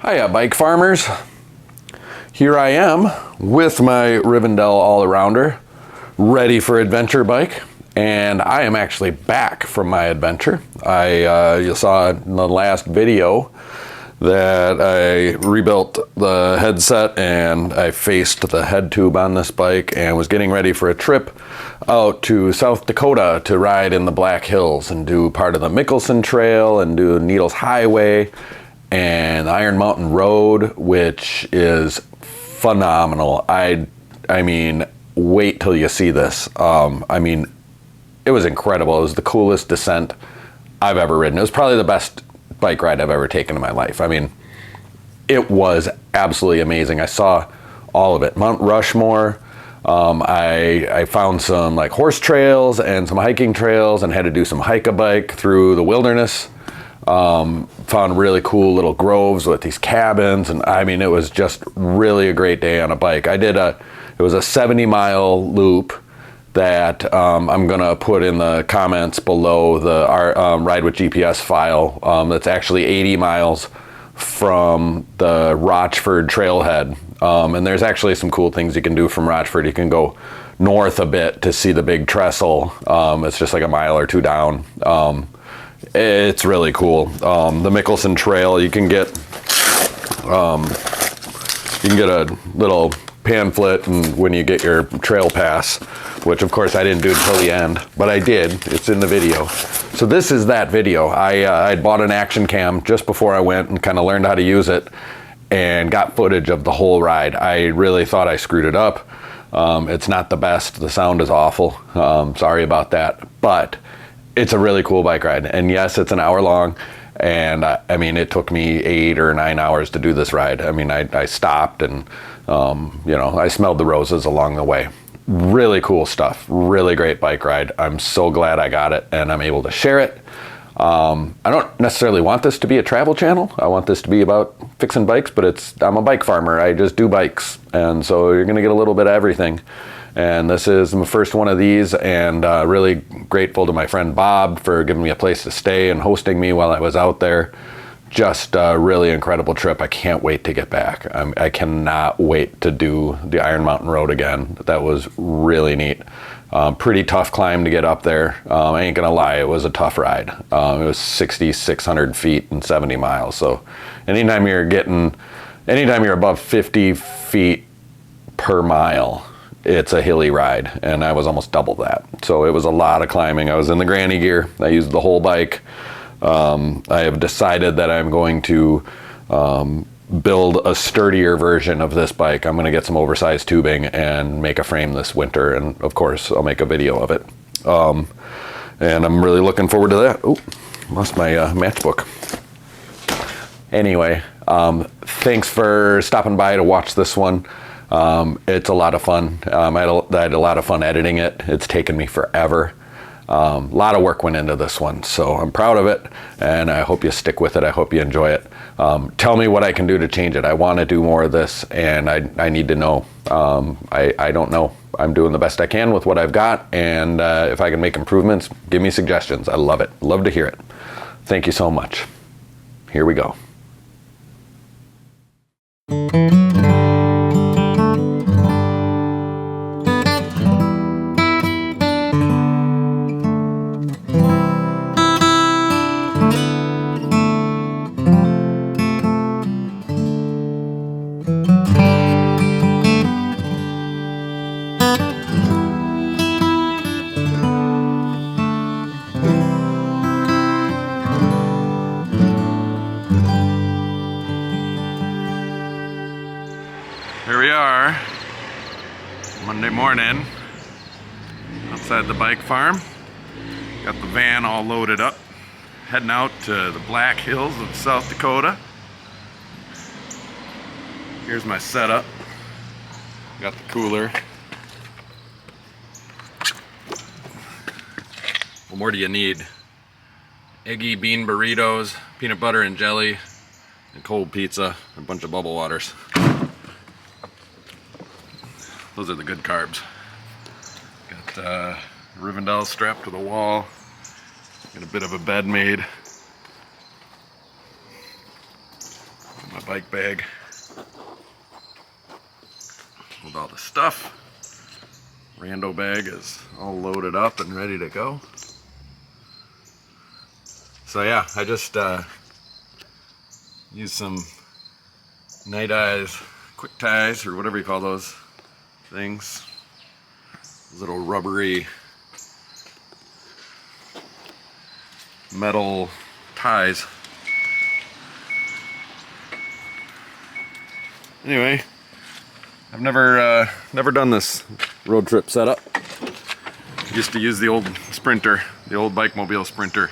Hiya, bike farmers. Here I am with my Rivendell all-arounder, ready for adventure bike. And I am actually back from my adventure. You saw in the last video that I rebuilt the headset and I faced the head tube on this bike and was getting ready for a trip out to South Dakota to ride in the Black Hills and do part of the Mickelson Trail and do Needles Highway and Iron Mountain Road, which is phenomenal. I mean, wait till you see this. I mean, it was incredible. It was the coolest descent I've ever ridden. It was probably the best bike ride I've ever taken in my life. I mean, it was absolutely amazing. I saw all of it. Mount Rushmore. I found some like horse trails and some hiking trails and had to do some hike-a-bike through the wilderness. Found really cool little groves with these cabins, and I mean, it was just really a great day on a bike. It was a 70-mile loop that I'm gonna put in the comments below the Ride with GPS file. That's actually 80 miles from the Rochford Trailhead. And there's actually some cool things you can do from Rochford. You can go north a bit to see the big Tressle. It's just like a mile or two down. It's really cool. The Mickleson Trail, you can get a little pamphlet and when you get your trail pass, which of course I didn't do until the end, but I did. It's in the video. So this is that video. I bought an action cam just before I went and kind of learned how to use it and got footage of the whole ride. I really thought I screwed it up. It's not the best. The sound is awful. Sorry about that, but it's a really cool bike ride. And yes, it's an hour long. And I mean, it took me 8 or 9 hours to do this ride. I mean, I stopped and, you know, I smelled the roses along the way. Really cool stuff. Really great bike ride. I'm so glad I got it and I'm able to share it. I don't necessarily want this to be a travel channel. I want this to be about fixing bikes, but I'm a bike farmer. I just do bikes. And so you're going to get a little bit of everything. And this is my first one of these, and really grateful to my friend Bob for giving me a place to stay and hosting me while I was out there. Just a really incredible trip. I can't wait to get back. I cannot wait to do the Iron Mountain Road again. That was really neat. Pretty tough climb to get up there. I ain't gonna lie, it was a tough ride. It was 6,600 feet and 70 miles. So anytime you're above 50 feet per mile, it's a hilly ride, and I was almost double that. So it was a lot of climbing. I was in the granny gear. I used the whole bike. I have decided that I'm going to build a sturdier version of this bike. I'm going to get some oversized tubing and make a frame this winter, and of course I'll make a video of it. And I'm really looking forward to that. Oh, lost my matchbook. Anyway, thanks for stopping by to watch this one. It's a lot of fun. I had a lot of fun editing it. It's taken me forever. A lot of work went into this one, so I'm proud of it, and I hope you stick with it. I hope you enjoy it. Tell me what I can do to change it. I want to do more of this, and I need to know. I don't know. I'm doing the best I can with what I've got, and if I can make improvements, give me suggestions. I love it. Love to hear it. Thank you so much. Here we go. Here we are, Monday morning, outside the bike farm. Got the van all loaded up, heading out to the Black Hills of South Dakota. Here's my setup. Got the cooler. What more do you need? Eggy bean burritos, peanut butter and jelly, and cold pizza, and a bunch of bubble waters. Those are the good carbs. Got Rivendell strapped to the wall. Got a bit of a bed made. My bike bag with all the stuff. Rando bag is all loaded up and ready to go. So yeah, I just used some night eyes, quick ties, or whatever you call those things. Little rubbery metal ties. Anyway, I've never done this road trip setup. Used to use the old Sprinter, the old Bike-mobile Sprinter.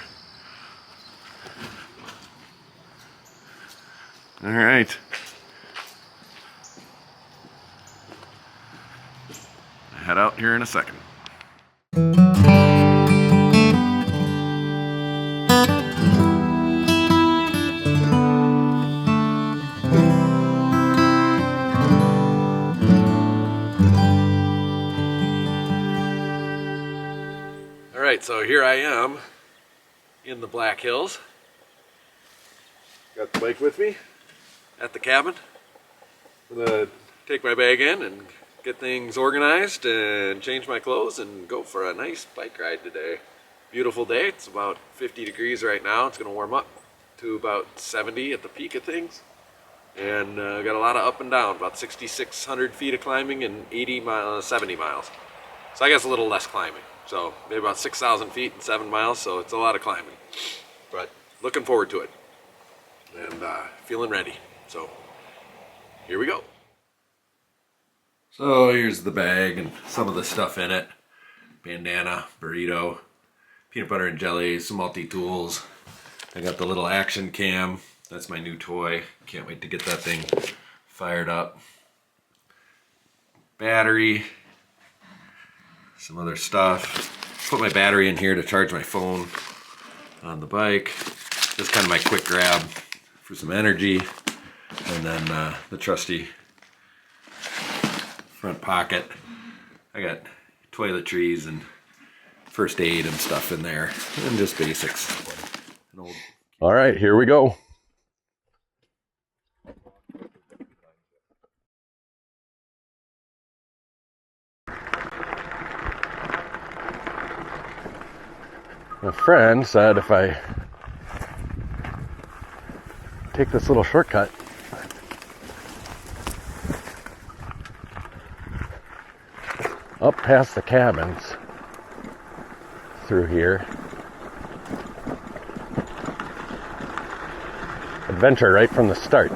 All right. Head out here in a second. All right, so here I am in the Black Hills. Got the bike with me at the cabin. I'm gonna take my bag in and get things organized and change my clothes and go for a nice bike ride today. Beautiful day. It's about 50 degrees right now. It's gonna warm up to about 70 at the peak of things. And got a lot of up and down, about 6,600 feet of climbing and 70 miles. So I guess a little less climbing. So maybe about 6,000 feet and 7 miles, so it's a lot of climbing. But looking forward to it and feeling ready. So here we go. So here's the bag and some of the stuff in it. Bandana, burrito, peanut butter and jelly, some multi-tools. I got the little action cam. That's my new toy. Can't wait to get that thing fired up. Battery. Some other stuff. Put my battery in here to charge my phone on the bike. Just kind of my quick grab for some energy. And then the trusty front pocket. I got toiletries and first aid and stuff in there. And just basics. All right, here we go. My friend said if I take this little shortcut up past the cabins through here, adventure right from the start.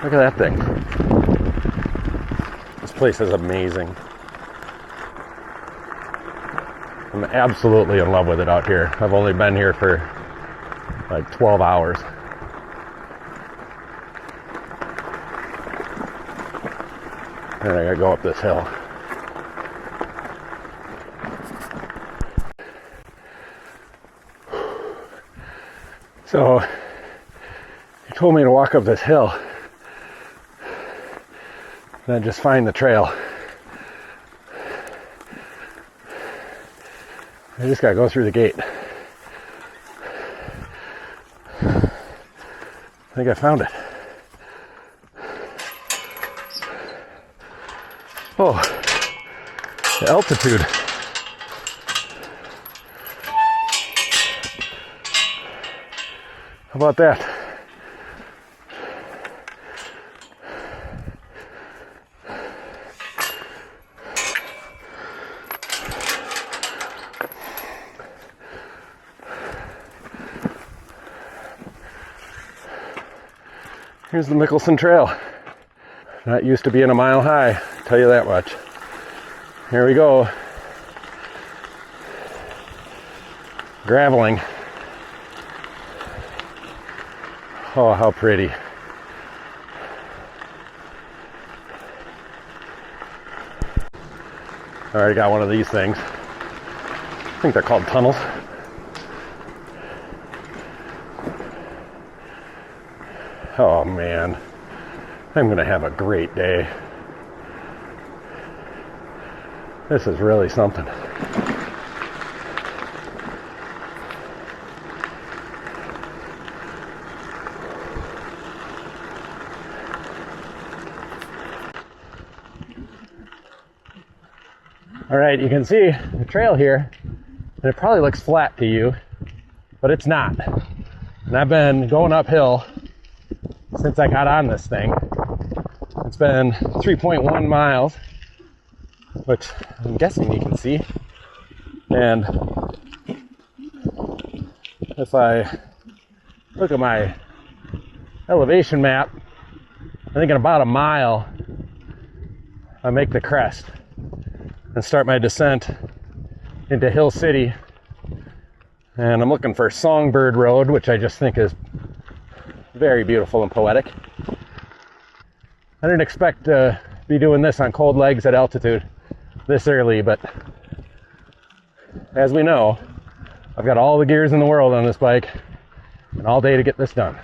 Look at that thing. This place is amazing. I'm absolutely in love with it out here. I've only been here for like 12 hours. And I gotta go up this hill. So, he told me to walk up this hill. Then just find the trail. I just gotta go through the gate. I think I found it. Oh, the altitude. How about that? Here's the Mickleson Trail. Not used to being a mile high, I'll tell you that much. Here we go. Graveling. Oh, how pretty. I already got one of these things. I think they're called tunnels. Oh man, I'm gonna have a great day. This is really something. All right, you can see the trail here, and it probably looks flat to you, but it's not. And I've been going uphill since I got on this thing. It's been 3.1 miles, which I'm guessing you can see. And if I look at my elevation map, I think in about a mile, I make the crest and start my descent into Hill City. And I'm looking for Songbird Road, which I just think is very beautiful and poetic. I didn't expect to be doing this on cold legs at altitude this early, but as we know, I've got all the gears in the world on this bike and all day to get this done.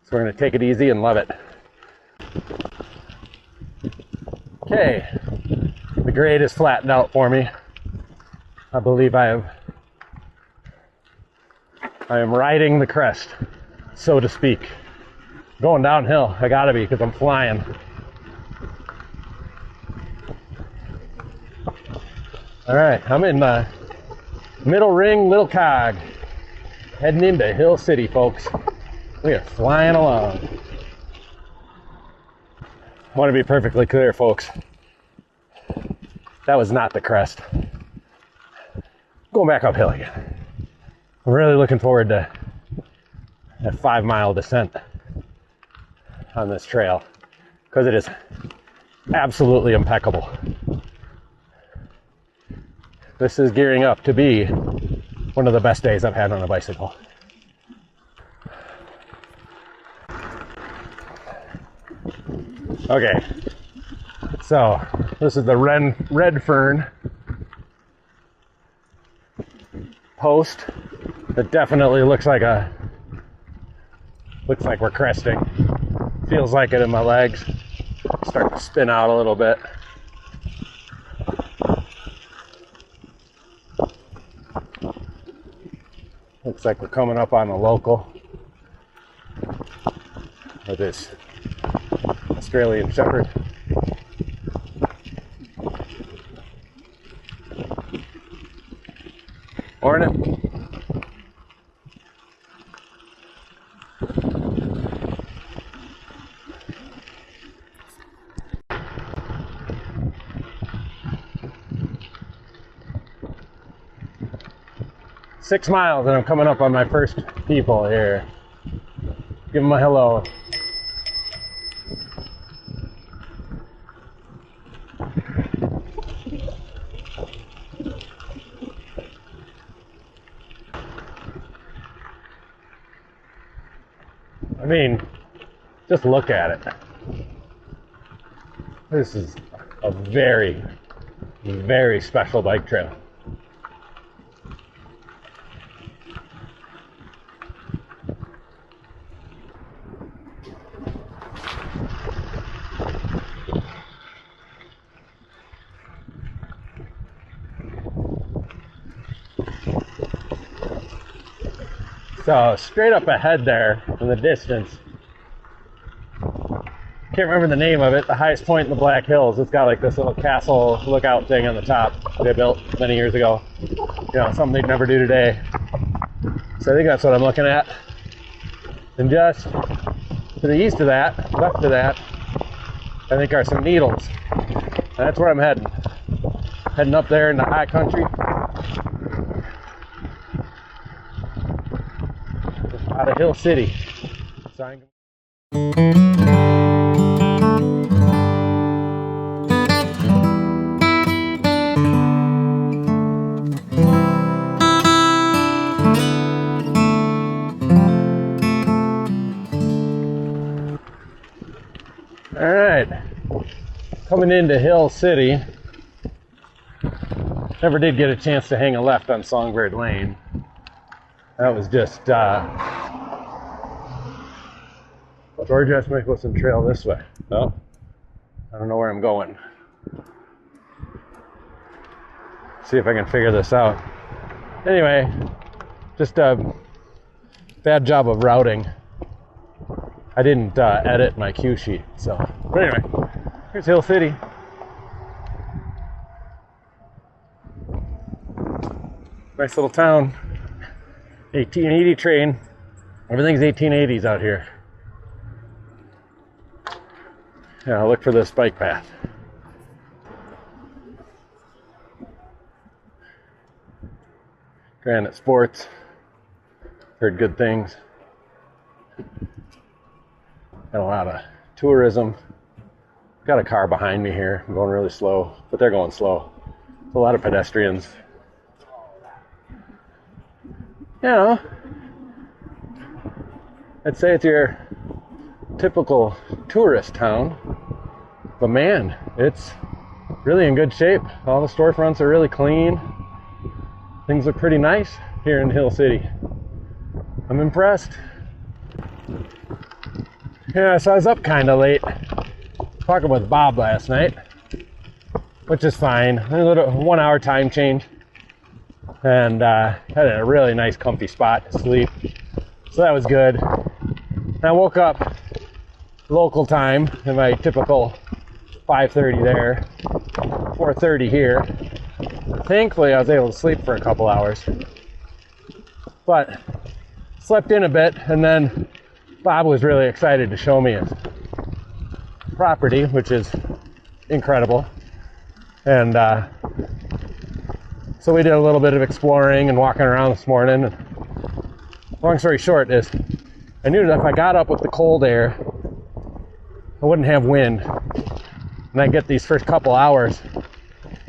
So we're going to take it easy and love it. Okay, the grade is flattened out for me. I believe I am riding the crest, so to speak. Going downhill, I gotta be, because I'm flying. All right, I'm in the middle ring, Little Cog, heading into Hill City, folks. We are flying along. I want to be perfectly clear, folks. That was not the crest. Going back uphill again. I'm really looking forward to that 5-mile descent on this trail, because it is absolutely impeccable. This is gearing up to be one of the best days I've had on a bicycle. Okay, so this is the Red Fern post. It definitely looks like we're cresting. Feels like it in my legs. Start to spin out a little bit. Looks like we're coming up on a local with this Australian Shepherd. Morning. 6 miles and I'm coming up on my first people here. Give them a hello. I mean, just look at it. This is a very, very special bike trail. So straight up ahead there in the distance, can't remember the name of it, the highest point in the Black Hills. It's got like this little castle lookout thing on the top they built many years ago. You know, something they'd never do today. So I think that's what I'm looking at. And just to the east of that, left of that, I think are some needles. And that's where I'm heading. Heading up there in the high country. Out of Hill City. All right, coming into Hill City. Never did get a chance to hang a left on Songbird Lane. That was just George S. Mickleson Trail this way. Oh, I don't know where I'm going. See if I can figure this out. Anyway, just a bad job of routing. I didn't edit my cue sheet, so. But anyway, here's Hill City. Nice little town. 1880 train. Everything's 1880s out here. Yeah, I'll look for this bike path. Granite Sports. Heard good things. Got a lot of tourism. Got a car behind me here. I'm going really slow, but they're going slow. A lot of pedestrians. You know, I'd say it's your typical tourist town, but man, it's really in good shape. All the storefronts are really clean. Things look pretty nice here in Hill City. I'm impressed. Yeah, so I was up kind of late talking with Bob last night, which is fine. A little 1 hour time change, and had a really nice comfy spot to sleep, so that was good. And I woke up local time in my typical 5:30 there, 4:30 here. Thankfully I was able to sleep for a couple hours, but slept in a bit, and then Bob was really excited to show me his property, which is incredible. And so we did a little bit of exploring and walking around this morning. And long story short is, I knew that if I got up with the cold air, I wouldn't have wind. And I get these first couple hours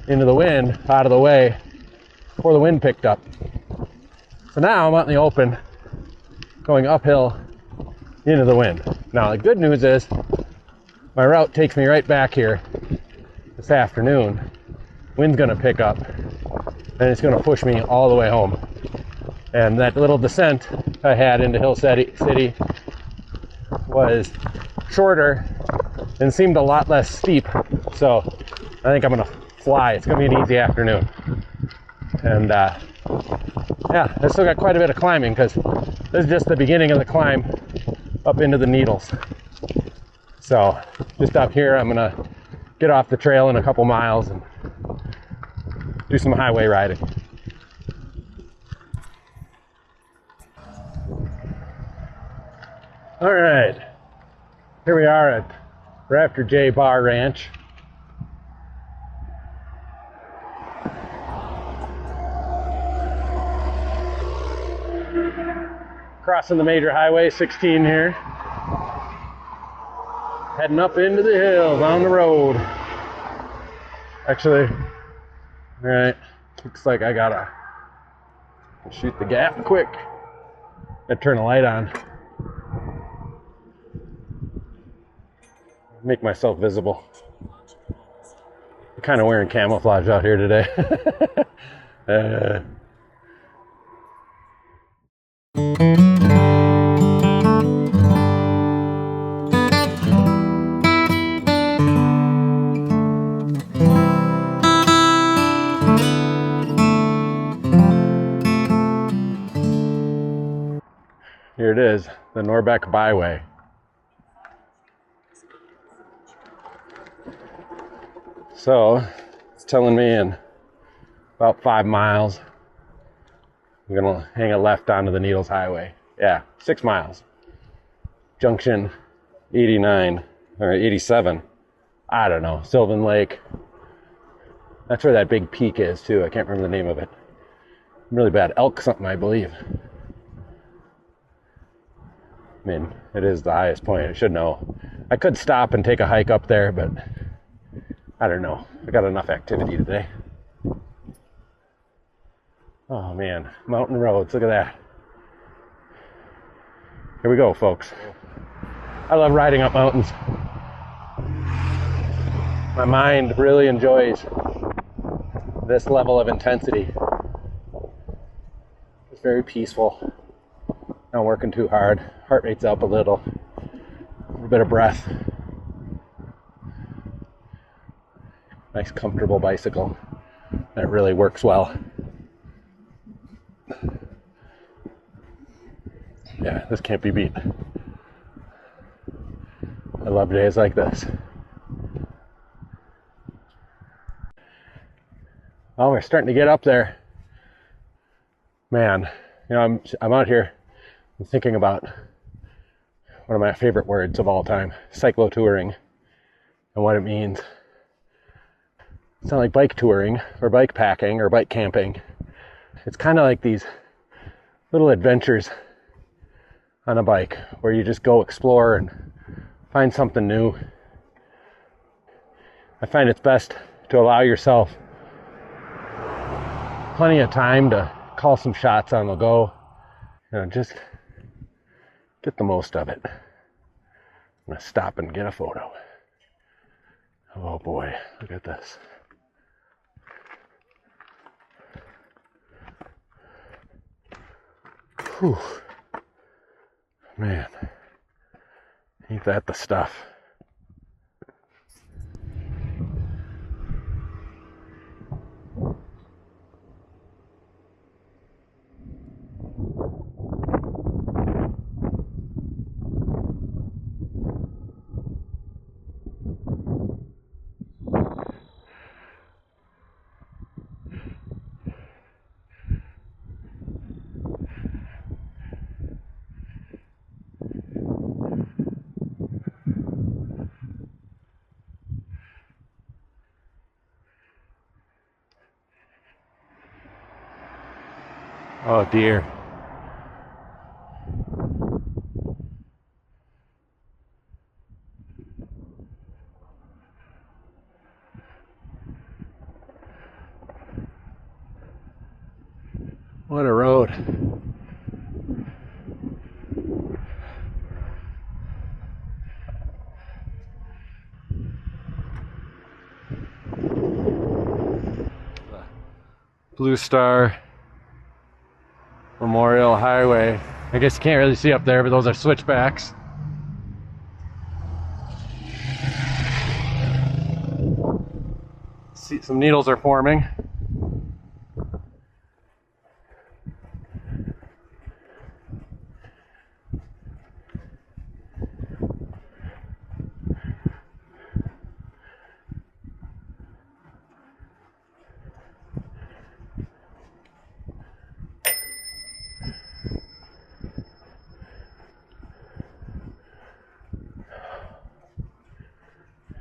into the wind out of the way before the wind picked up. So now I'm out in the open, going uphill into the wind. Now the good news is my route takes me right back here this afternoon. Wind's gonna pick up and it's gonna push me all the way home. And that little descent I had into Hill City was shorter and seemed a lot less steep. So I think I'm gonna fly. It's gonna be an easy afternoon. And yeah, I still got quite a bit of climbing because this is just the beginning of the climb up into the Needles. So just up here, I'm gonna get off the trail in a couple miles and do some highway riding. All right, here we are at Rafter J Bar Ranch. Crossing the major highway 16 here. Heading up into the hills on the road. Actually, all right, looks like I gotta shoot the gap quick. Gotta turn the light on. Make myself visible. I'm kind of wearing camouflage out here today. Here it is, the Norbeck Byway. So it's telling me in about 5 miles, I'm gonna hang a left onto the Needles Highway. Yeah, 6 miles. Junction 89 or 87. I don't know, Sylvan Lake. That's where that big peak is too. I can't remember the name of it. Really bad elk something, I believe. I mean, it is the highest point. I should know. I could stop and take a hike up there, but I don't know. I got enough activity today. Oh man, mountain roads, look at that. Here we go, folks. I love riding up mountains. My mind really enjoys this level of intensity. It's very peaceful. Not working too hard. Heart rate's up a little bit of breath. Nice comfortable bicycle that really works well. Yeah, this can't be beat. I love days like this. Well, we're starting to get up there. Man, I'm out here. I'm thinking about one of my favorite words of all time, cyclo-touring, and what it means. It's not like bike touring or bike packing or bike camping. It's kind of like these little adventures on a bike where you just go explore and find something new. I find it's best to allow yourself plenty of time to call some shots on the go. Just get the most of it. I'm gonna stop and get a photo. Oh boy, look at this. Whew. Man, ain't that the stuff. Oh dear. What a road. Blue Star Memorial Highway. I guess you can't really see up there, but those are switchbacks. See, some needles are forming.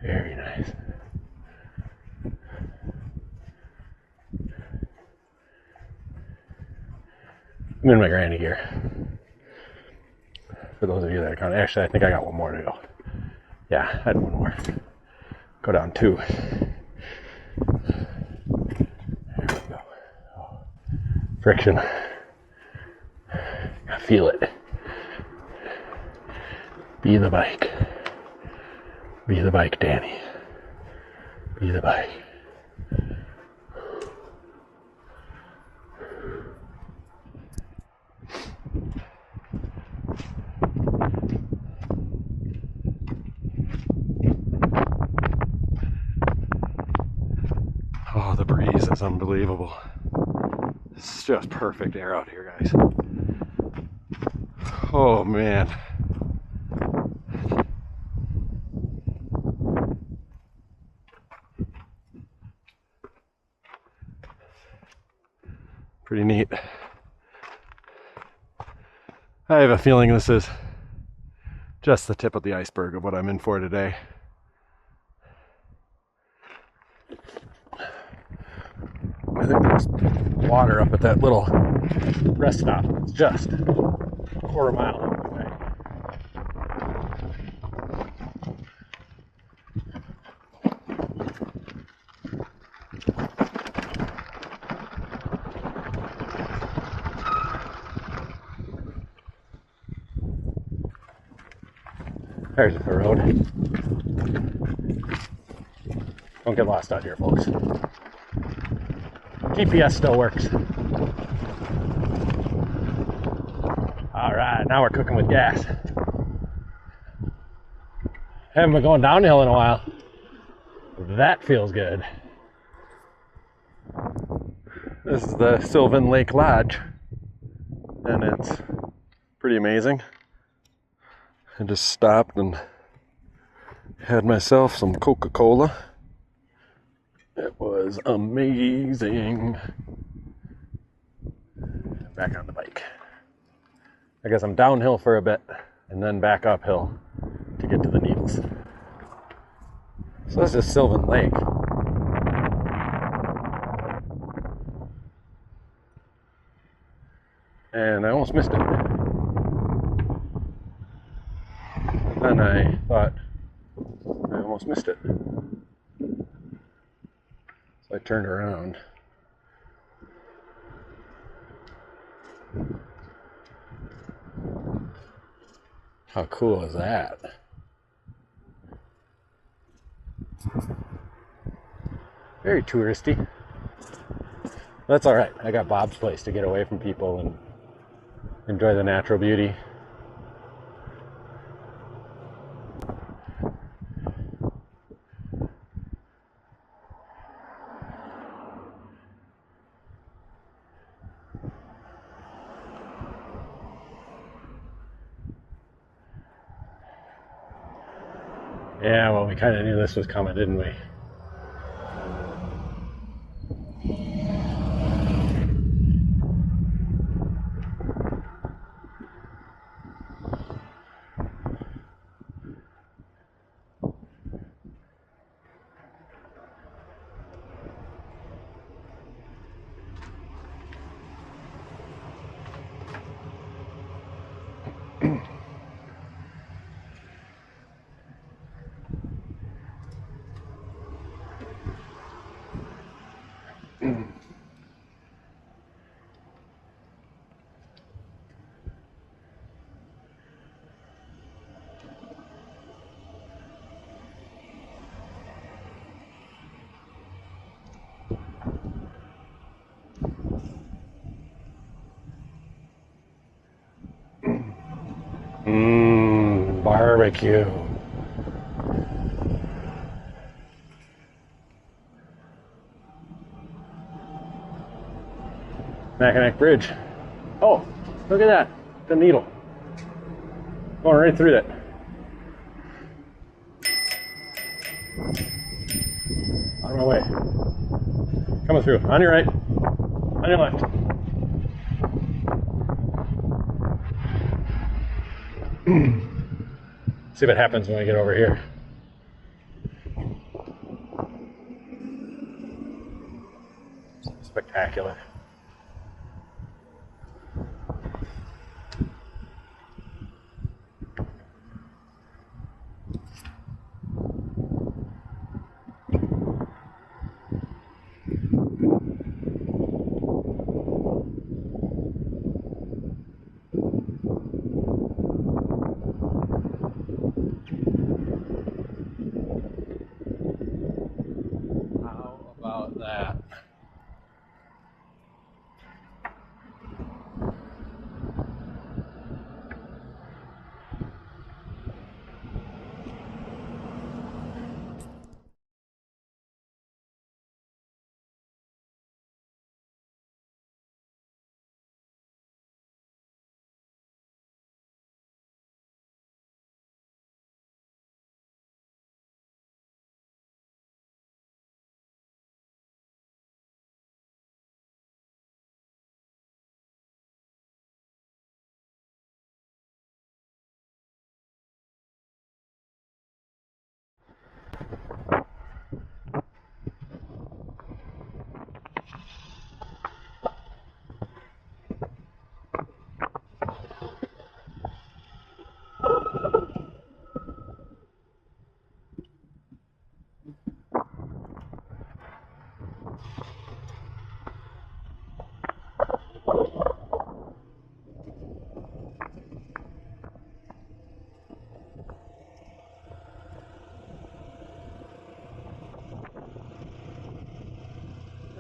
Very nice. I'm in my granny gear. For those of you that are counting, actually, I think I got one more to go. Yeah, I had one more. Go down 2. There we go. Oh, friction. I feel it. Be the bike. Be the bike, Danny. Be the bike. Oh, the breeze is unbelievable. This is just perfect air out here, guys. Oh, man. Pretty neat. I have a feeling this is just the tip of the iceberg of what I'm in for today. I think there's water up at that little rest stop. It's just a quarter mile away. There's the road. Don't get lost out here, folks. GPS still works. Alright, now we're cooking with gas. Haven't been going downhill in a while. That feels good. This is the Sylvan Lake Lodge, and it's pretty amazing. I just stopped and had myself some Coca-Cola. It was amazing. back on the bike. I guess I'm downhill for a bit and then back uphill to get to the needles. So this is Sylvan Lake. And I almost missed it. And then I thought I almost missed it. So I turned around. How cool is that? Very touristy. That's all right. I got Bob's place to get away from people and enjoy the natural beauty. Yeah, well, we kind of knew this was coming, didn't we? Barbecue. Mackinac Bridge. Oh, look at that. The needle. Going right through that. On my way. Coming through. On your right. On your left. See what happens when we get over here. Spectacular.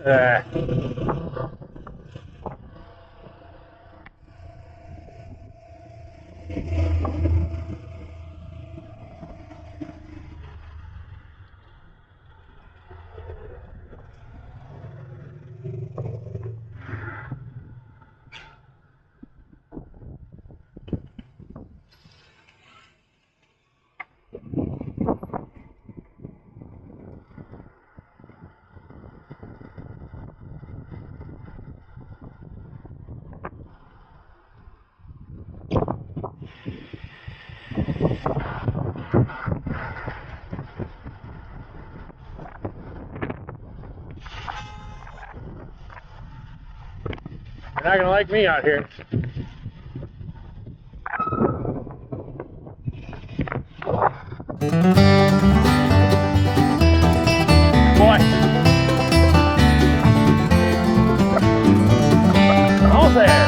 That. Not gonna like me out here. Boy. Almost there.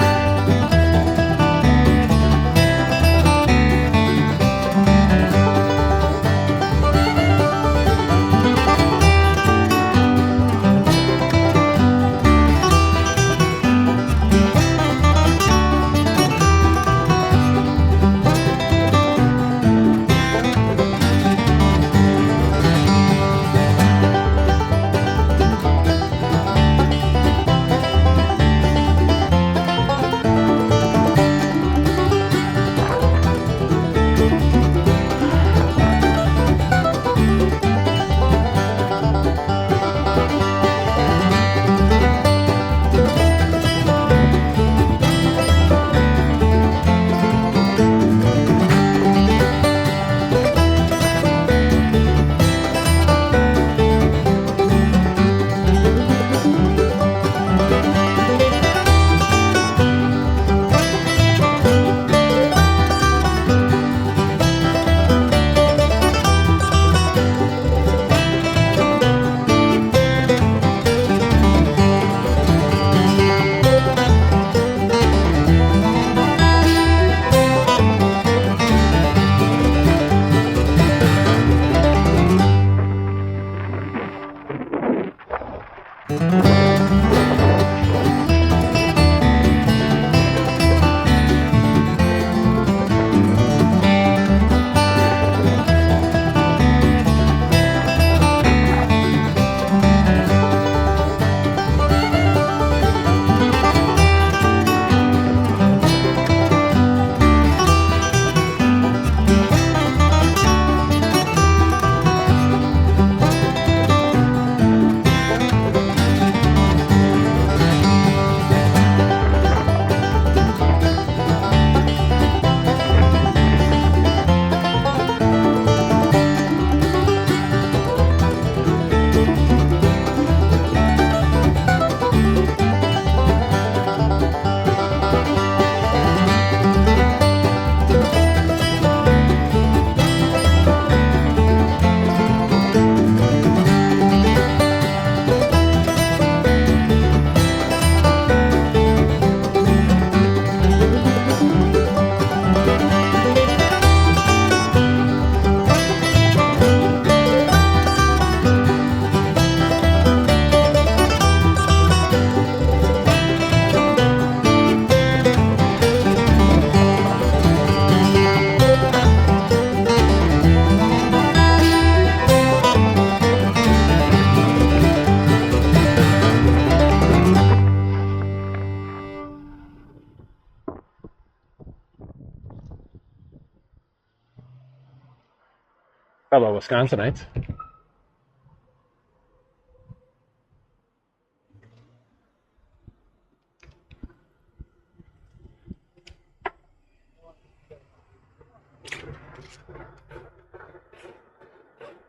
Fellow Wisconsinites.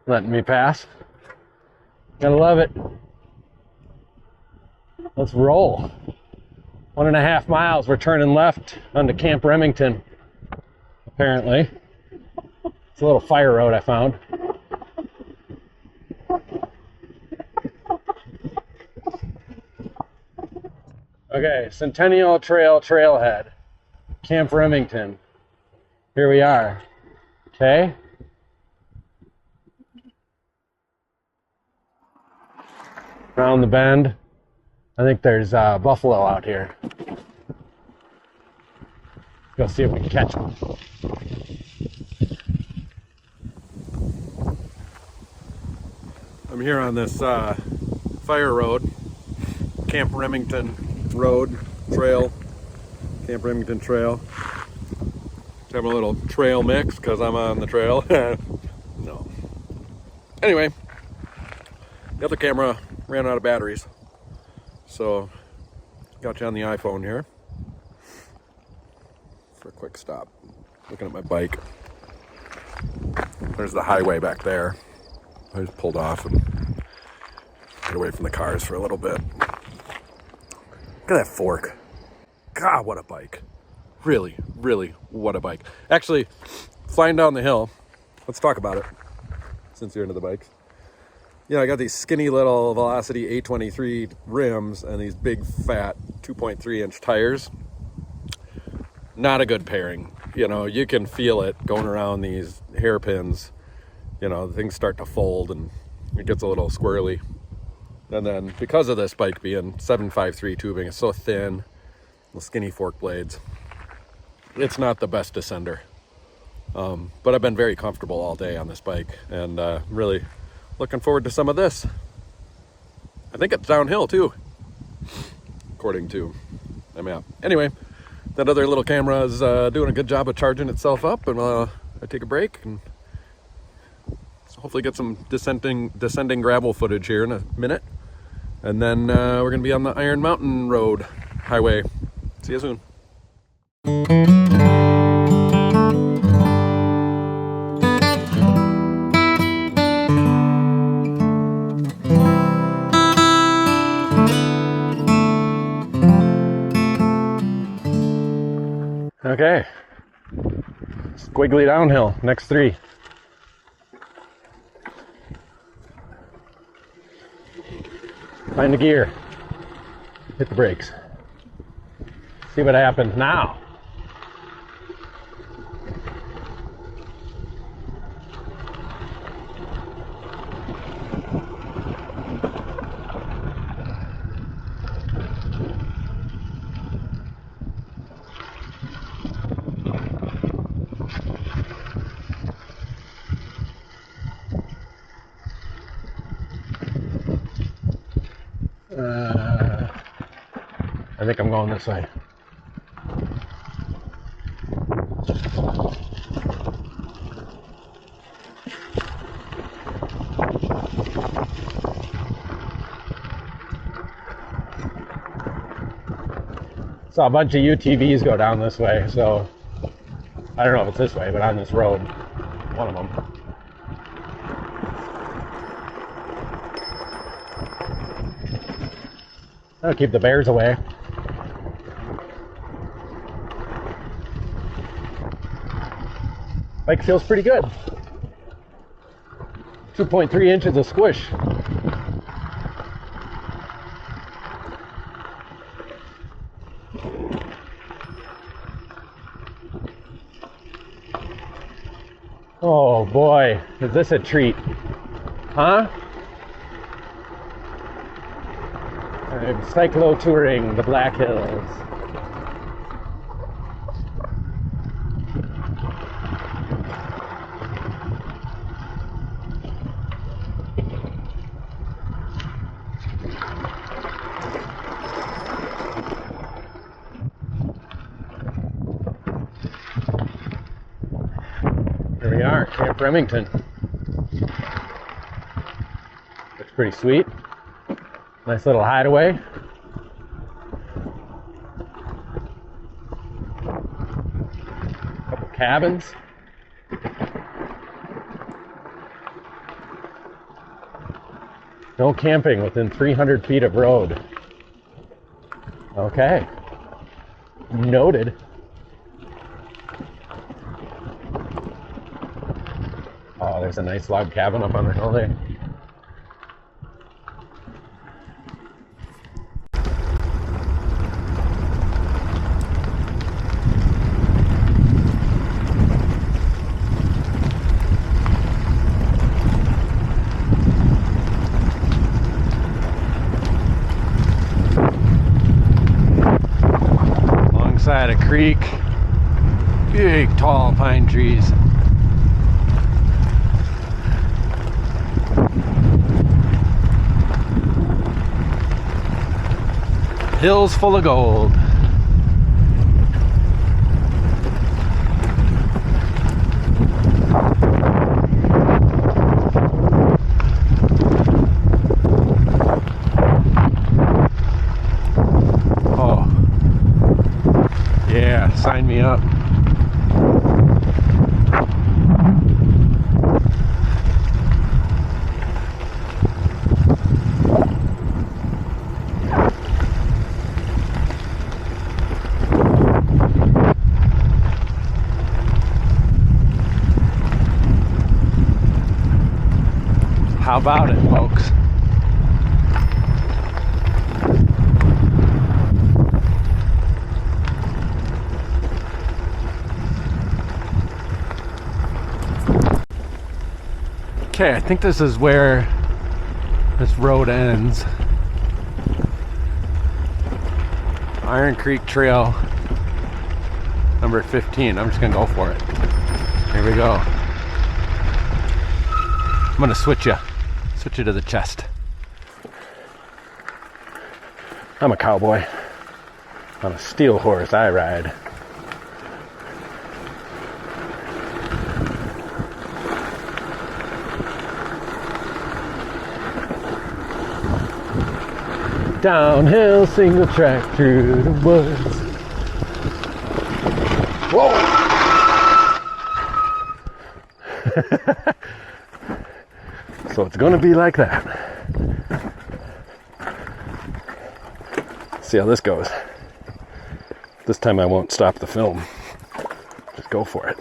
Letting me pass. Gotta love it. Let's roll. 1.5 miles. We're turning left onto Camp Remington, apparently. It's a little fire road I found. Okay, Centennial Trail Trailhead, Camp Remington. Here we are. Okay. Around the bend. I think there's buffalo out here. Go see if we can catch them. I'm here on this fire road, Camp Remington Road Trail, Camp Remington Trail. Just having a little trail mix because I'm on the trail. No. Anyway, the other camera ran out of batteries, so got you on the iPhone here for a quick stop. Looking at my bike. There's the highway back there. I just pulled off and get away from the cars for a little bit. Look at that fork. God, what a bike. Really, really, what a bike. Actually, flying down the hill, let's talk about it, since you're into the bikes. I got these skinny little Velocity 823 rims and these big fat 2.3 inch tires. Not a good pairing. You can feel it going around these hairpins. Things start to fold and it gets a little squirrely. And then because of this bike being 753 tubing, it's so thin, the skinny fork blades, it's not the best descender. But I've been very comfortable all day on this bike, and really looking forward to some of this. I think it's downhill too, according to the map. Anyway, that other little camera is doing a good job of charging itself up, and I take a break and hopefully get some descending gravel footage here in a minute. And then we're going to be on the Iron Mountain Road highway. See you soon. Okay, squiggly downhill, next 3. Find the gear, hit the brakes, see what happens now. I think I'm going this way. Saw a bunch of UTVs go down this way, so I don't know if it's this way, but on this road, one of them. That'll keep the bears away. Bike feels pretty good. 2.3 inches of squish. Oh boy, is this a treat? Huh? I'm cyclo-touring the Black Hills. Here we are, Camp Remington. Looks pretty sweet. Nice little hideaway. Couple cabins. No camping within 300 feet of road. Okay. Noted. Oh, there's a nice log cabin up on the hill there. Alongside a creek, big tall pine trees. Hills full of gold. Oh, yeah, sign me up. How about it, folks? Okay, I think this is where this road ends. Iron Creek Trail number 15. I'm just gonna go for it. Here we go. I'm gonna switch you to the chest. I'm a cowboy. On a steel horse I ride. Downhill single track through the woods. Whoa! So it's gonna be like that. See how this goes. This time I won't stop the film. Just go for it.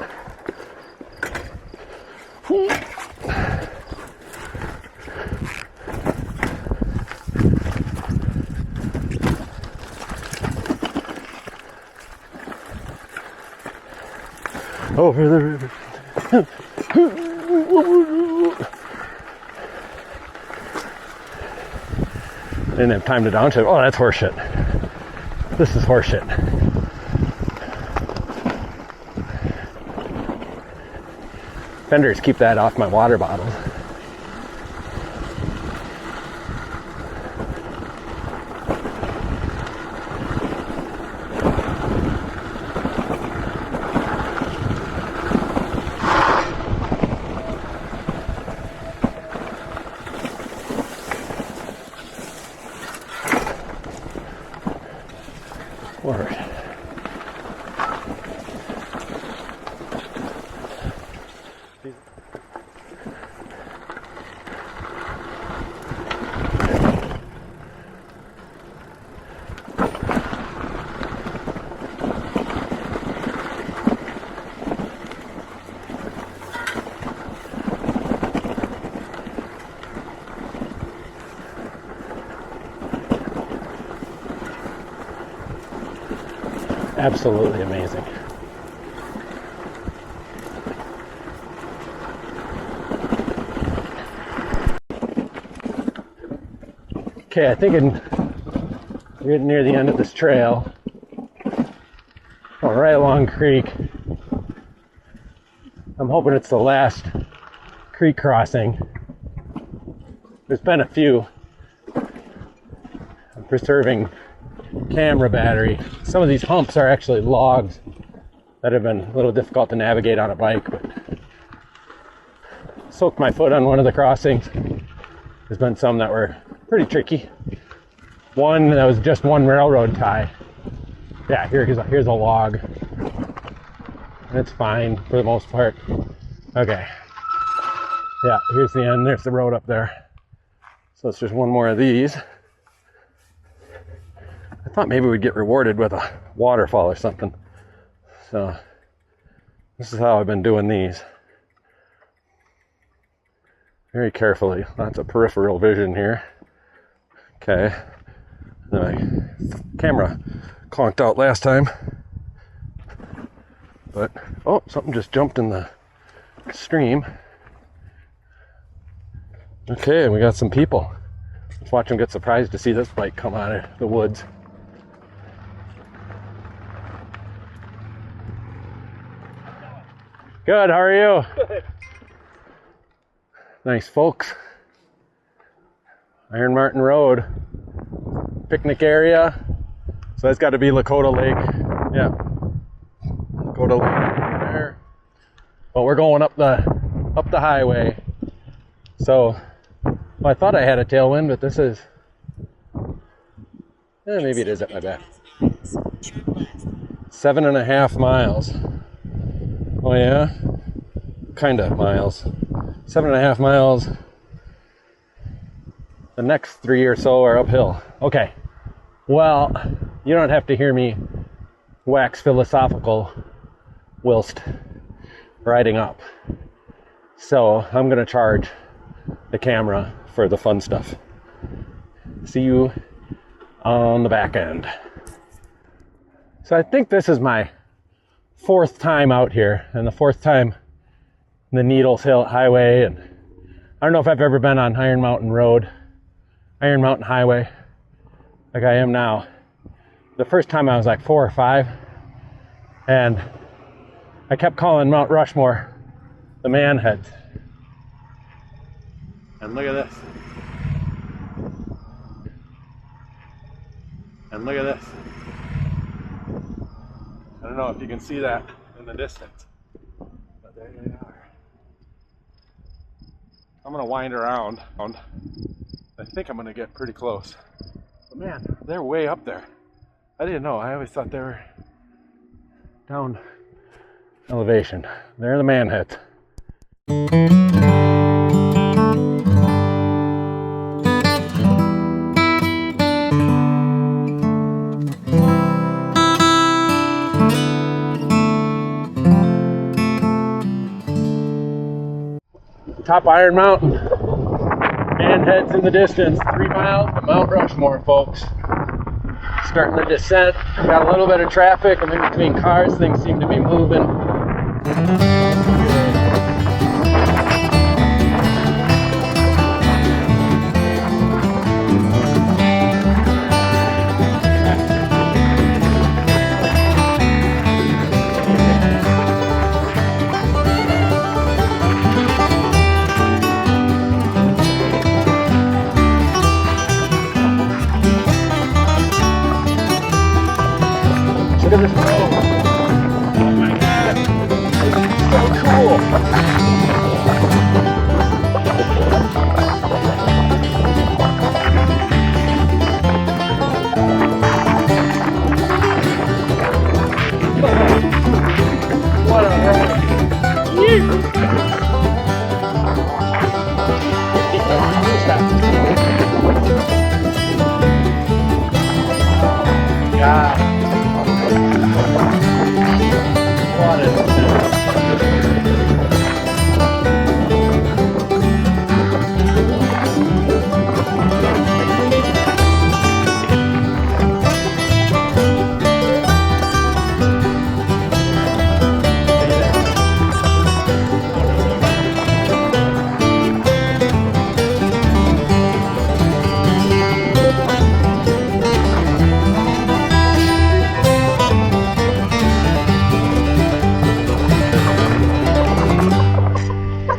Over the river. Didn't have time to downshift. Oh, that's horseshit. This is horseshit. Fenders, keep that off my water bottles. Absolutely amazing. Okay, I think we're getting near the end of this trail. Going right along creek. I'm hoping it's the last creek crossing. There's been a few. I'm preserving camera battery. Some of these humps are actually logs that have been a little difficult to navigate on a bike, but soaked my foot on one of the crossings. There's been some that were pretty tricky. One that was just one railroad tie. Yeah, here's a log. It's fine for the most part. Okay. Yeah, here's the end. There's the road up there. So it's just one more of these. I thought maybe we'd get rewarded with a waterfall or something. So this is how I've been doing these. Very carefully. Lots of peripheral vision here. Okay. My camera conked out last time. But, oh, something just jumped in the stream. Okay, and we got some people. Let's watch them get surprised to see this bike come out of the woods. Good, how are you? Good. Nice folks. Iron Martin Road. Picnic area. So that's got to be Lakota Lake. Yeah. Lakota Lake there. But we're going up the highway. So well, I thought I had a tailwind, but this is maybe it is at my back. 7.5 miles. Oh yeah? Kinda miles. 7.5 miles. The next 3 or so are uphill. Okay. Well, you don't have to hear me wax philosophical whilst riding up. So I'm gonna charge the camera for the fun stuff. See you on the back end. So I think this is my 4th time out here, and the 4th time in the Needles Hill Highway. And I don't know if I've ever been on Iron Mountain Highway, like I am now. The first time I was like 4 or 5, and I kept calling Mount Rushmore the Manheads. And look at this. And look at this. I don't know if you can see that in the distance, but there they are. I'm gonna wind around. I think I'm gonna get pretty close. But man, they're way up there. I didn't know. I always thought they were down elevation. They're the Manheads. Top Iron Mountain. Manheads in the distance. 3 miles to Mount Rushmore, folks. Starting the descent. Got a little bit of traffic. I'm in between cars. Things seem to be moving. Look at this road. Oh my God. It's so cool. What a ride. God. What is this?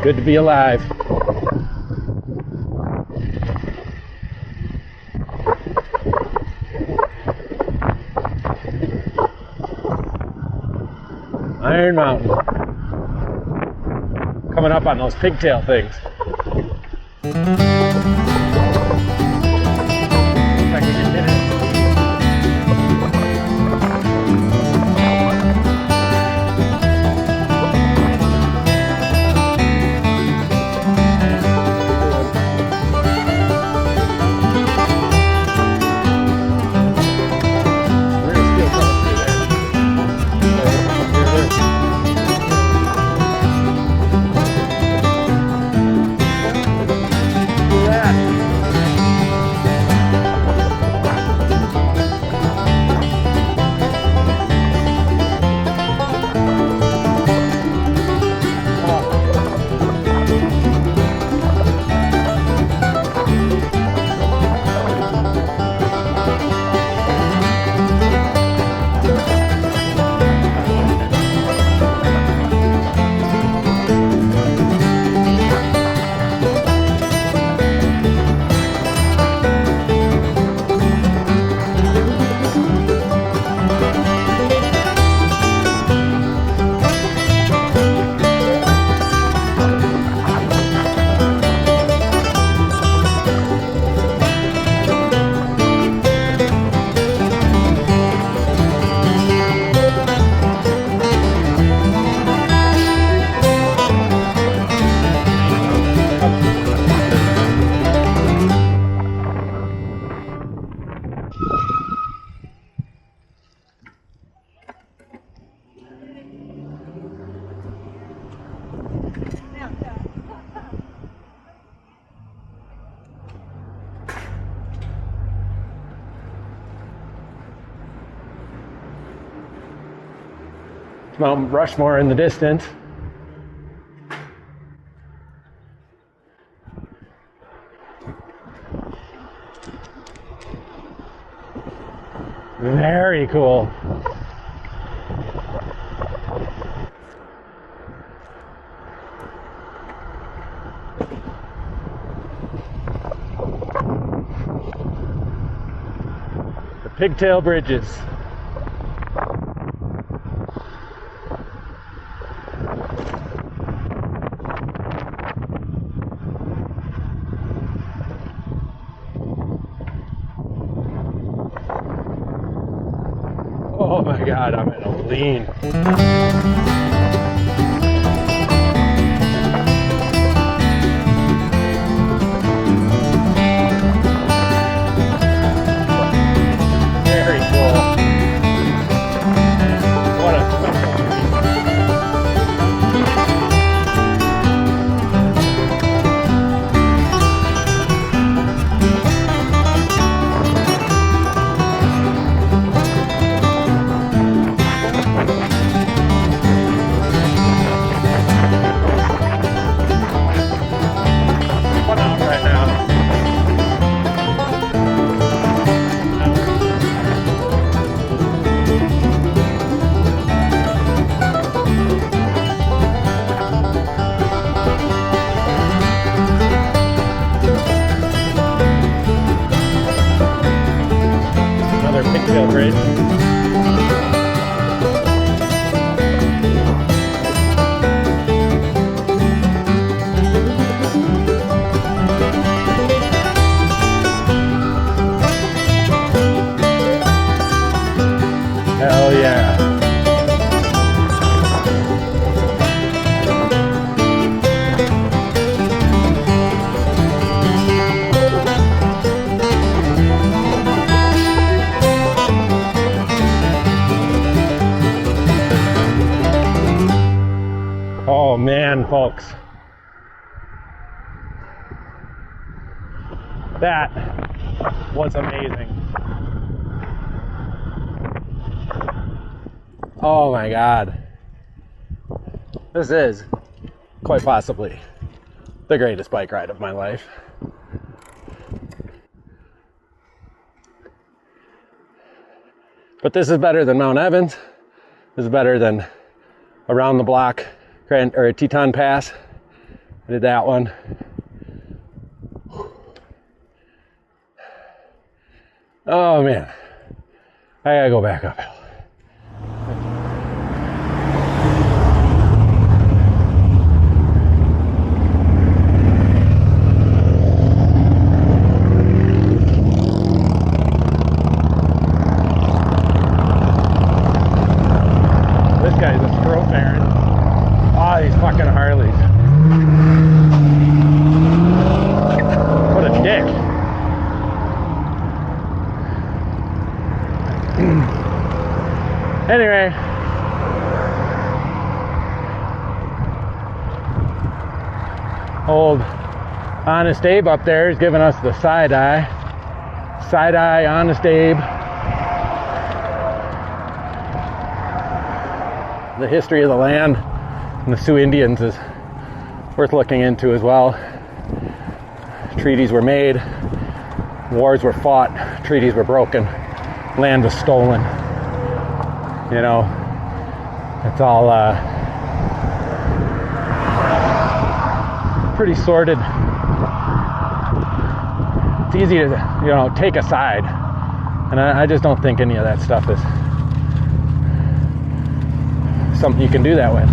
Good to be alive. Iron Mountain. Coming up on those pigtail things. If I can get it. That. Mount Rushmore in the distance. Very cool. The Pigtail Bridges. Oh my God, I'm in a lean. Very cool. What a special Pigtail Bridge. Hell yeah. Oh man, folks, that was amazing. Oh my God, this is quite possibly the greatest bike ride of my life. But this is better than Mount Evans. This is better than around the block or Teton Pass. I did that one. Oh man, I gotta go back uphill. This guy's a stroke baron. Ah, these fucking Harleys. What a dick. Anyway. Old Honest Abe up there is giving us the side eye. Side eye, Honest Abe. The history of the land and the Sioux Indians is worth looking into as well. Treaties were made, wars were fought, treaties were broken, land was stolen. You know, it's all pretty sordid. It's easy to, you know, take a side, and I just don't think any of that stuff is something you can do that with.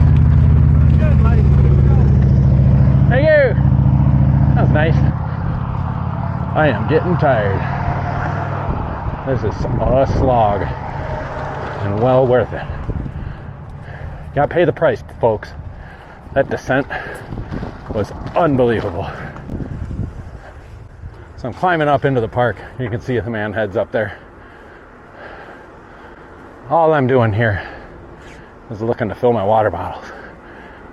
Good, buddy. Thank you. That was nice. I am getting tired. This is a slog, and well worth it. Gotta pay the price, folks. That descent was unbelievable. So I'm climbing up into the park. You can see the man heads up there. All I'm doing here is looking to fill my water bottles,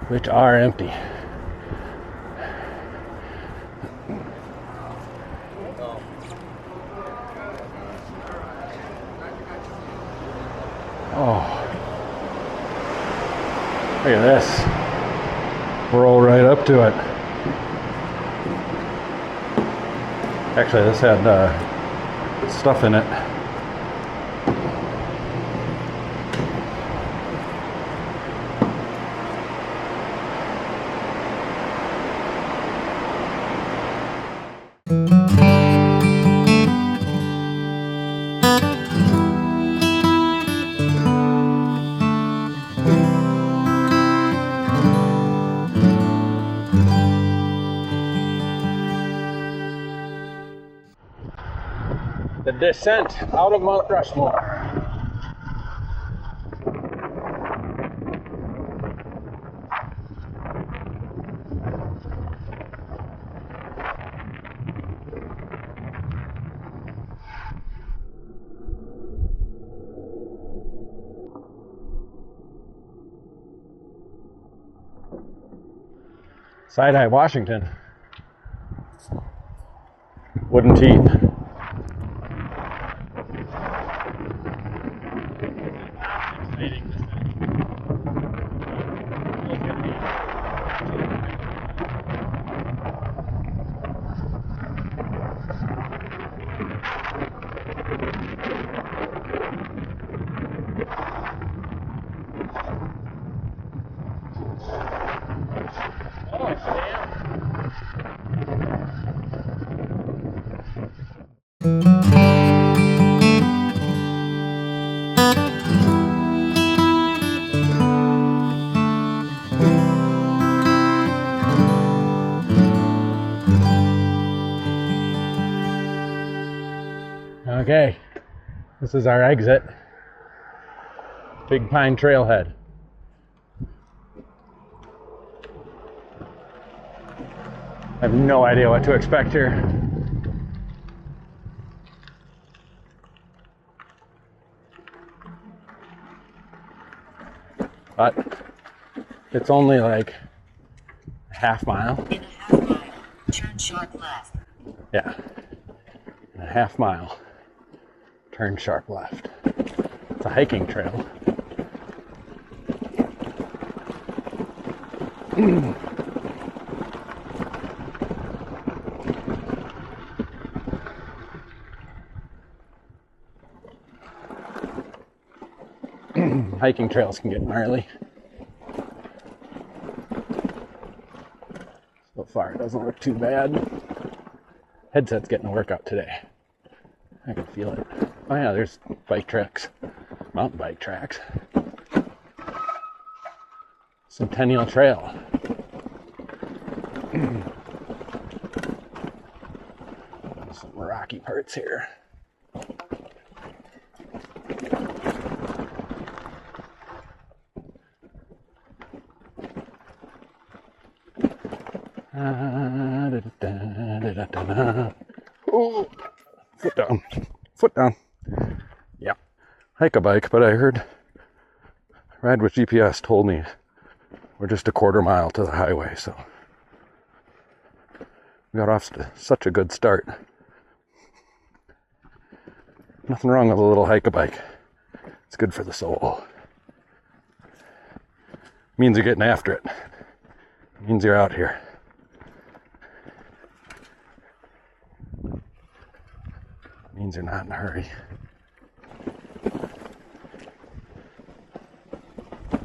which are empty. Oh. Look at this. Roll right up to it. Actually, this had stuff in it. The descent out of Mount Rushmore. Side-eye Washington. Wooden teeth. Okay, this is our exit. Big Pine Trailhead. I have no idea what to expect here. But it's only like a half mile. In a half mile, turn sharp left. Yeah, in a half mile, turn sharp left. It's a hiking trail. Hiking trails can get gnarly. So far, it doesn't look too bad. Headset's getting a workout today. I can feel it. Oh yeah, there's bike tracks, mountain bike tracks. Centennial Trail. Some rocky parts here. Oh, foot down, foot down. Yeah, hike a bike, but I heard Ride with GPS told me we're just a quarter mile to the highway, so we got off to such a good start. Nothing wrong with a little hike a bike. It's good for the soul. Means you're getting after it. Means you're out here. Means you're not in a hurry.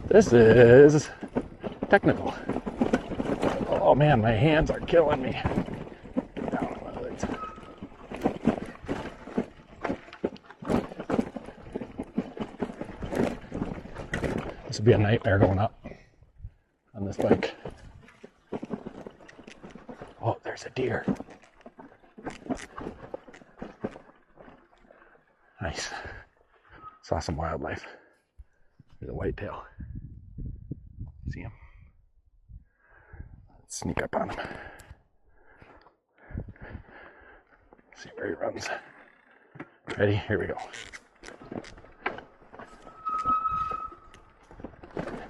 This is technical. Oh man, my hands are killing me. Get down on my legs. This would be a nightmare going up on this bike. Oh, there's a deer. Nice. Saw some wildlife. There's a whitetail. See him? Let's sneak up on him. See where he runs. Ready? Here we go.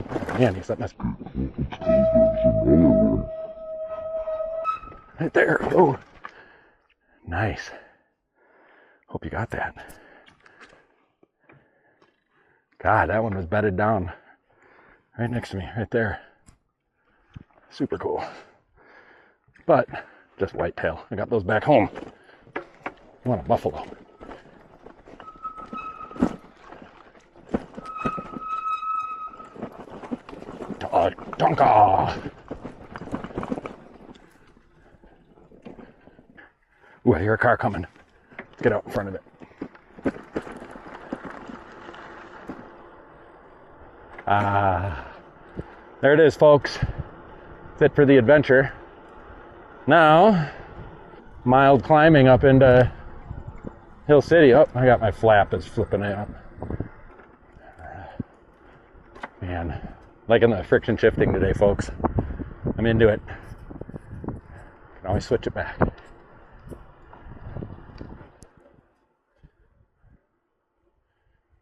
Oh, man, he's letting us. Right there. Oh, nice. Hope you got that. God, that one was bedded down. Right next to me, right there. Super cool. But just whitetail. I got those back home. I want a buffalo. Donka! Ooh, I hear a car coming. Let's get out in front of it. There it is, folks. That's it for the adventure. Now, mild climbing up into Hill City. Oh, I got my flap is flipping out. Man, liking the friction shifting today, folks. I'm into it. Can always switch it back.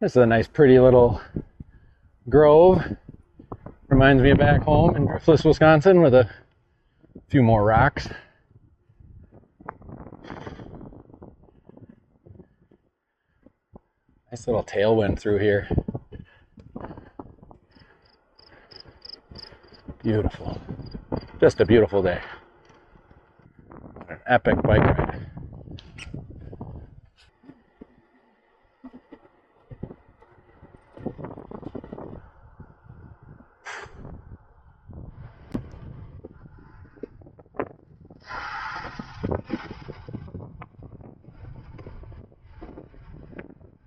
This is a nice, pretty little grove. Reminds me of back home in Tressles, Wisconsin, with a few more rocks. Nice little tailwind through here. Beautiful. Just a beautiful day. What an epic bike ride.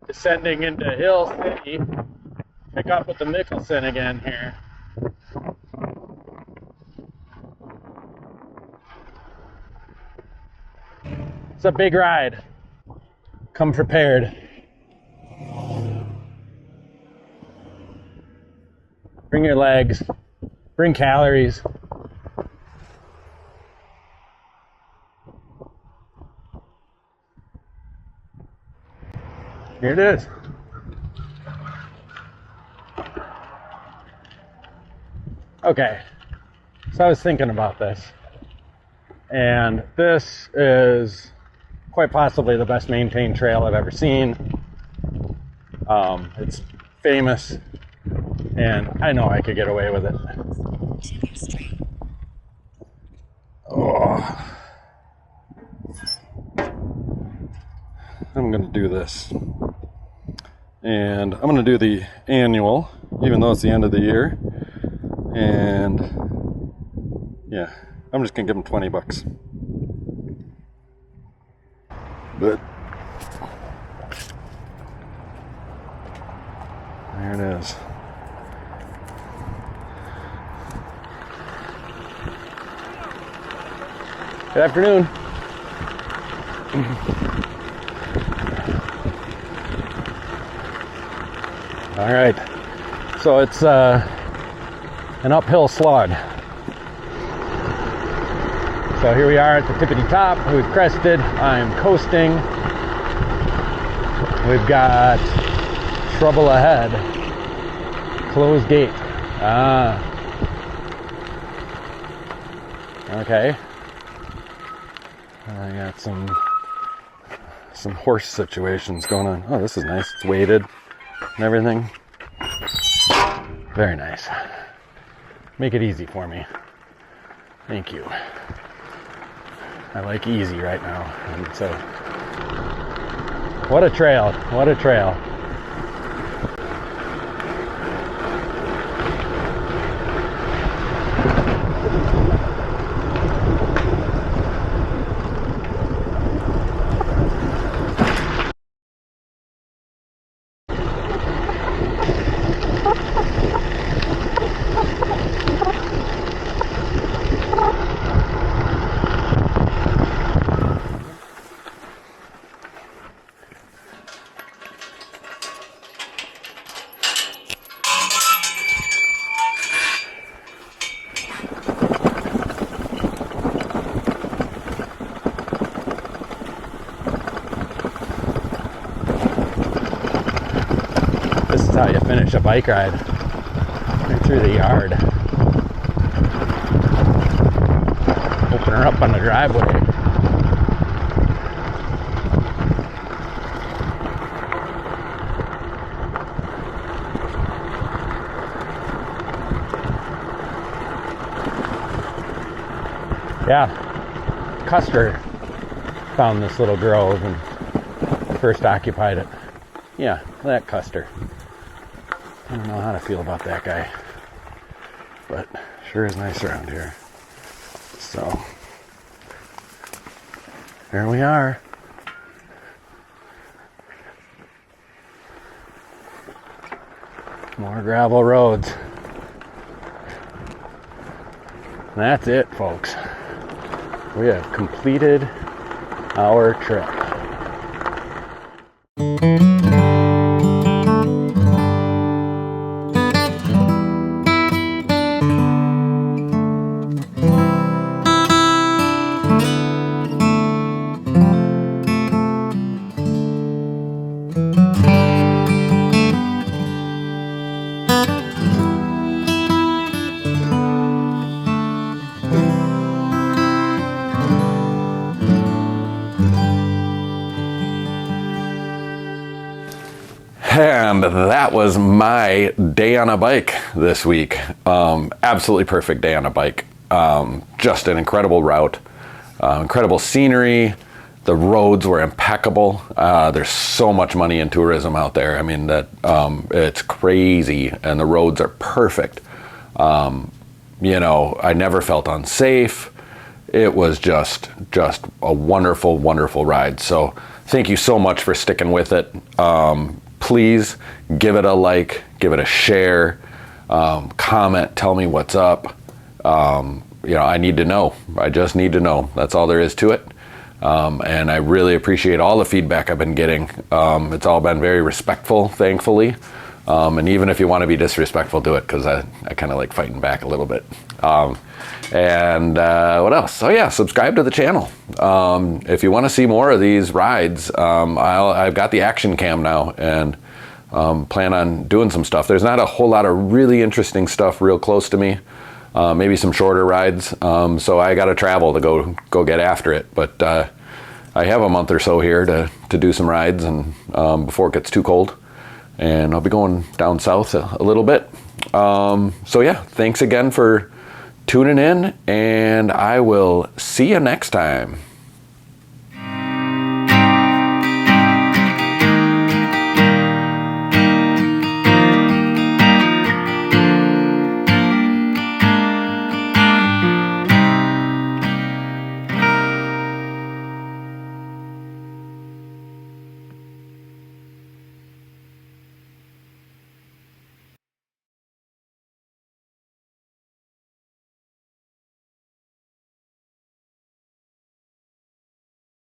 Descending into Hill City. Pick up with the Mickleson again here. It's a big ride. Come prepared. Bring your legs. Bring calories. Here it is. Okay, so I was thinking about this, and this is quite possibly the best maintained trail I've ever seen. It's famous, and I know I could get away with it. Oh. I'm gonna do this, and I'm gonna do the annual, even though it's the end of the year. And yeah, I'm just gonna give them $20. But there it is. Good afternoon. All right, so it's an uphill slog. So here we are at the tippity top. We've crested. I'm coasting. We've got trouble ahead. Closed gate. Okay. I got some horse situations going on. Oh, this is nice. It's weighted and everything. Very nice. Make it easy for me. Thank you. I like easy right now. And so, what a trail. What a trail. How you finish a bike ride right through the yard. Open her up on the driveway. Yeah, Custer found this little grove and first occupied it. Yeah, that Custer. I don't know how to feel about that guy, but sure is nice around here. So, here we are. More gravel roads. That's it, folks. We have completed our trip. And that was my day on a bike this week. Absolutely perfect day on a bike. Just an incredible route, incredible scenery. The roads were impeccable. There's so much money in tourism out there. I mean, that it's crazy, and the roads are perfect. You know, I never felt unsafe. It was just a wonderful, wonderful ride. So thank you so much for sticking with it. Please give it a like, give it a share, comment, tell me what's up. You know, I need to know. I just need to know. That's all there is to it. And I really appreciate all the feedback I've been getting. It's all been very respectful, thankfully. And even if you want to be disrespectful, do it, because I kind of like fighting back a little bit. And what else? Oh yeah, subscribe to the channel. If you want to see more of these rides, I've got the action cam now, and plan on doing some stuff. There's not a whole lot of really interesting stuff real close to me. Maybe some shorter rides. So I got to travel to go get after it. But I have a month or so here to do some rides, and before it gets too cold. And I'll be going down south a little bit. So yeah, thanks again for tuning in, and I will see you next time.